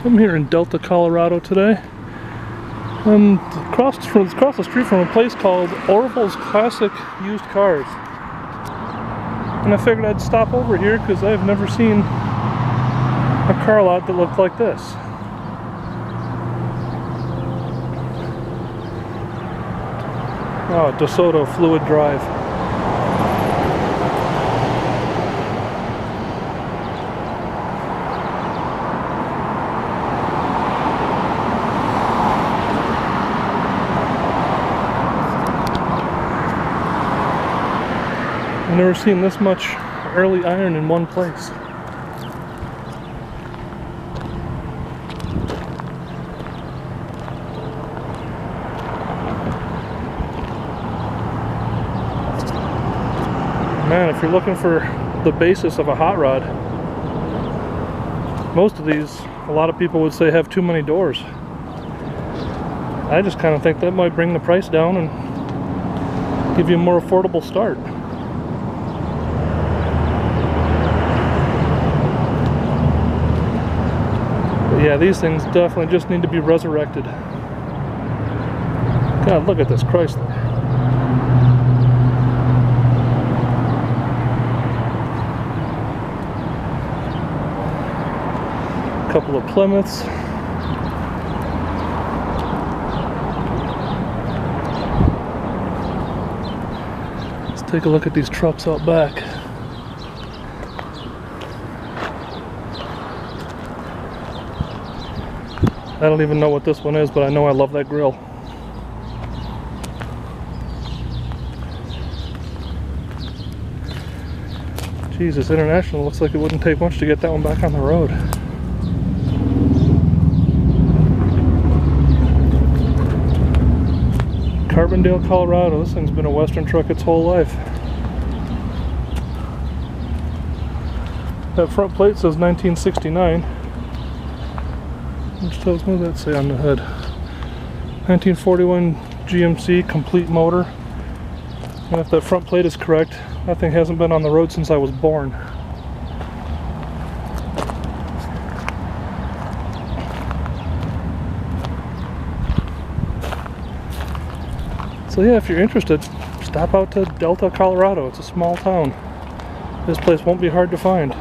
I'm here in Delta, Colorado today. I'm across the street from a place called Orval's Classic Used Cars. And I figured I'd stop over here because I've never seen a car lot that looked like this. Oh, DeSoto Fluid Drive. I've never seen this much early iron in one place. Man, if you're looking for the basis of a hot rod, most of these, a lot of people would say have too many doors. I just kind of think that might bring the price down and give you a more affordable start. Yeah, these things definitely just need to be resurrected. God, look at this Chrysler. A couple of Plymouths. Let's take a look at these trucks out back. I don't even know what this one is, but I know I love that grill. Jesus, International looks like it wouldn't take much to get that one back on the road. Carbondale, Colorado. This thing's been a Western truck its whole life. That front plate says 1969. Which tells me that say on the hood. 1941 GMC complete motor. And if that front plate is correct, that thing hasn't been on the road since I was born. So yeah, if you're interested, stop out to Delta, Colorado. It's a small town. This place won't be hard to find.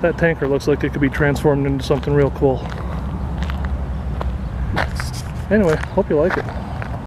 That tanker looks like it could be transformed into something real cool. Anyway, hope you like it.